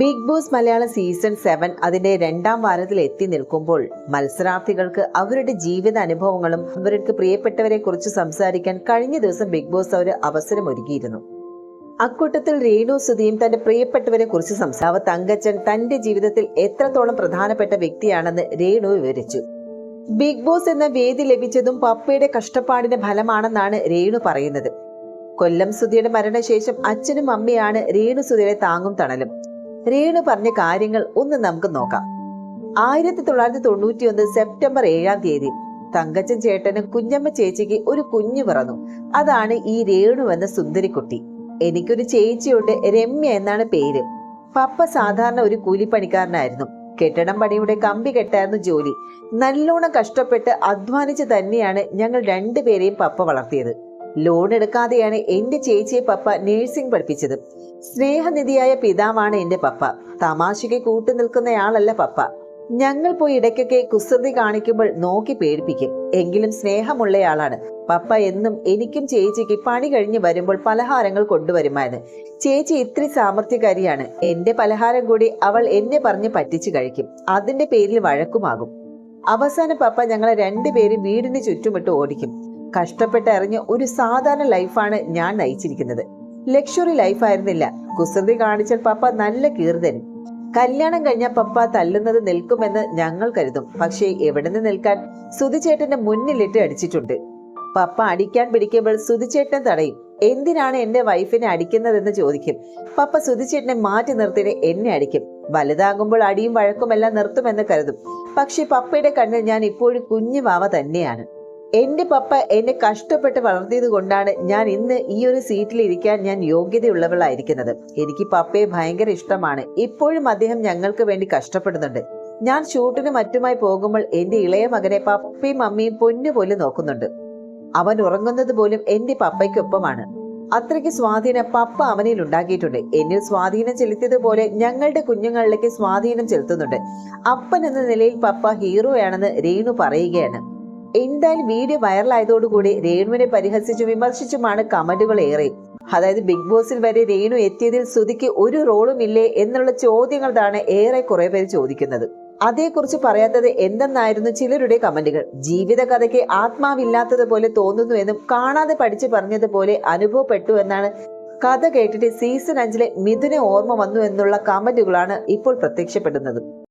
Big boss Malayalam season 7 അതിന്റെ രണ്ടാം വാരത്തിൽ എത്തി നിൽക്കുമ്പോൾ മത്സരാർത്ഥികൾക്ക് അവരുടെ ജീവിത അനുഭവങ്ങളും അവർക്ക് പ്രിയപ്പെട്ടവരെ കുറിച്ച് സംസാരിക്കാൻ കഴിഞ്ഞ ദിവസം ബിഗ് ബോസ് ഒരു അവസരം ഒരുക്കിയിരുന്നു. അക്കൂട്ടത്തിൽ രേണു സുധിയും തന്റെ പ്രിയപ്പെട്ടവരെ കുറിച്ച് സംസാരിച്ചു. തങ്കച്ചൻ തന്റെ ജീവിതത്തിൽ എത്രത്തോളം പ്രധാനപ്പെട്ട വ്യക്തിയാണെന്ന് രേണു വിവരിച്ചു. ബിഗ് ബോസ് എന്ന വേദി ലഭിച്ചതും പപ്പയുടെ കഷ്ടപ്പാടിന്റെ ഫലമാണെന്നാണ് രേണു പറയുന്നത്. കൊല്ലം സുധിയുടെ മരണശേഷം അച്ഛനും അമ്മയാണ് രേണു സുധിയുടെ താങ്ങും തണലും. രേണു പറഞ്ഞ കാര്യങ്ങൾ ഒന്ന് നമുക്ക് നോക്കാം. 1991 സെപ്റ്റംബർ 7 തങ്കച്ചൻ ചേട്ടനും കുഞ്ഞമ്മ ചേച്ചിക്ക് ഒരു കുഞ്ഞു പിറന്നു. അതാണ് ഈ രേണു എന്ന സുന്ദരിക്കുട്ടി. എനിക്കൊരു ചേച്ചിയുണ്ട്, രമ്യ എന്നാണ് പേര്. പപ്പ സാധാരണ ഒരു കൂലിപ്പണിക്കാരനായിരുന്നു. കെട്ടിടം പണിയുടെ കമ്പി കെട്ടായിരുന്നു ജോലി. നല്ലോണം കഷ്ടപ്പെട്ട് അധ്വാനിച്ച് തന്നെയാണ് ഞങ്ങൾ രണ്ടുപേരെയും പപ്പ വളർത്തിയത്. ലോൺ എടുക്കാതെയാണ് എന്റെ ചേച്ചിയെ പപ്പ നേഴ്സിംഗ് പഠിപ്പിച്ചത്. സ്നേഹനിധിയായ പിതാവാണ് എന്റെ പപ്പ. തമാശയ്ക്ക് കൂട്ടു നിൽക്കുന്നയാളല്ല പപ്പ. ഞങ്ങൾ പോയി ഇടയ്ക്കൊക്കെ കുസൃതി കാണിക്കുമ്പോൾ നോക്കി പേടിപ്പിക്കും. എങ്കിലും സ്നേഹമുള്ളയാളാണ് പപ്പ. എന്നും എനിക്കും ചേച്ചിക്ക് പണി കഴിഞ്ഞ് വരുമ്പോൾ പലഹാരങ്ങൾ കൊണ്ടുവരുമായിരുന്നു. ചേച്ചി ഇത്തിരി സാമർത്ഥ്യകാരിയാണ്. എന്റെ പലഹാരം കൂടി അവൾ എന്നെ പറഞ്ഞ് പറ്റിച്ചു കഴിക്കും. അതിന്റെ പേരിൽ വഴക്കുമാകും. അവസാനം പപ്പ ഞങ്ങളെ രണ്ടുപേരും വീടിന് ചുറ്റുമിട്ട് ഓടിക്കും. കഷ്ടപ്പെട്ട് അറിഞ്ഞ് ഒരു സാധാരണ ലൈഫാണ് ഞാൻ നയിച്ചിരിക്കുന്നത്. ലക്ഷറി ലൈഫായിരുന്നില്ല. കുസൃതി കാണിച്ചാൽ പപ്പ നല്ല കീർതനും. കല്യാണം കഴിഞ്ഞാൽ പപ്പ തല്ലുന്നത് നിൽക്കുമെന്ന് ഞങ്ങൾ കരുതും. പക്ഷേ എവിടെ നിന്ന് നിൽക്കാൻ, സുധിച്ചേട്ടന്റെ മുന്നിലിട്ട് അടിച്ചിട്ടുണ്ട്. പപ്പ അടിക്കാൻ പിടിക്കുമ്പോൾ സുധിച്ചേട്ടൻ തടയും. എന്തിനാണ് എന്റെ വൈഫിനെ അടിക്കുന്നതെന്ന് ചോദിക്കും. പപ്പ സുധിച്ചേട്ടനെ മാറ്റി നിർത്തിയിട്ട് എന്നെ അടിക്കും. വലുതാകുമ്പോൾ അടിയും വഴക്കുമെല്ലാം നിർത്തുമെന്ന് കരുതും. പക്ഷെ പപ്പയുടെ കണ്ണിൽ ഞാൻ ഇപ്പോഴും കുഞ്ഞു വാവ തന്നെയാണ്. എന്റെ പപ്പ എന്നെ കഷ്ടപ്പെട്ട് വളർത്തിയത് കൊണ്ടാണ് ഞാൻ ഇന്ന് ഈ ഒരു സീറ്റിൽ ഇരിക്കാൻ ഞാൻ യോഗ്യതയുള്ളവളായിരിക്കുന്നത്. എനിക്ക് പപ്പയെ ഭയങ്കര ഇഷ്ടമാണ്. ഇപ്പോഴും അദ്ദേഹം ഞങ്ങൾക്ക് വേണ്ടി കഷ്ടപ്പെടുന്നുണ്ട്. ഞാൻ ഷൂട്ടിന് മറ്റുമായി പോകുമ്പോൾ എന്റെ ഇളയ മകനെ പപ്പയും മമ്മിയും പൊന്നുപോലെ നോക്കുന്നുണ്ട്. അവൻ ഉറങ്ങുന്നത് പോലും എന്റെ പപ്പയ്ക്കൊപ്പമാണ്. അത്രയ്ക്ക് സ്വാധീനം പപ്പ അവനിൽ ഉണ്ടാക്കിയിട്ടുണ്ട്. എന്നിൽ സ്വാധീനം ചെലുത്തിയതുപോലെ ഞങ്ങളുടെ കുഞ്ഞുങ്ങളിലേക്ക് സ്വാധീനം ചെലുത്തുന്നുണ്ട്. അപ്പൻ എന്ന നിലയിൽ പപ്പ ഹീറോയാണെന്ന് രേണു പറയുകയാണ്. എന്തായാലും വീഡിയോ വൈറലായതോടുകൂടി രേണുവിനെ പരിഹസിച്ചും വിമർശിച്ചുമാണ് കമന്റുകൾ ഏറെ. അതായത് ബിഗ് ബോസിൽ വരെ രേണു എത്തിയതിൽ സുധിക്ക് ഒരു റോളും ഇല്ലേ എന്നുള്ള ചോദ്യങ്ങളാണ് ഏറെ കുറെ പേര് ചോദിക്കുന്നത്. അതേക്കുറിച്ച് പറയാത്തത് എന്തെന്നായിരുന്നു ചിലരുടെ കമന്റുകൾ. ജീവിത കഥയ്ക്ക് ആത്മാവില്ലാത്തതുപോലെ തോന്നുന്നുവെന്നും കാണാതെ പഠിച്ചു പറഞ്ഞതുപോലെ അനുഭവപ്പെട്ടു എന്നാണ് കഥ കേട്ടിട്ട് സീസൺ 5 മിഥുനെ ഓർമ്മ വന്നു എന്നുള്ള കമന്റുകളാണ് ഇപ്പോൾ പ്രത്യക്ഷപ്പെടുന്നത്.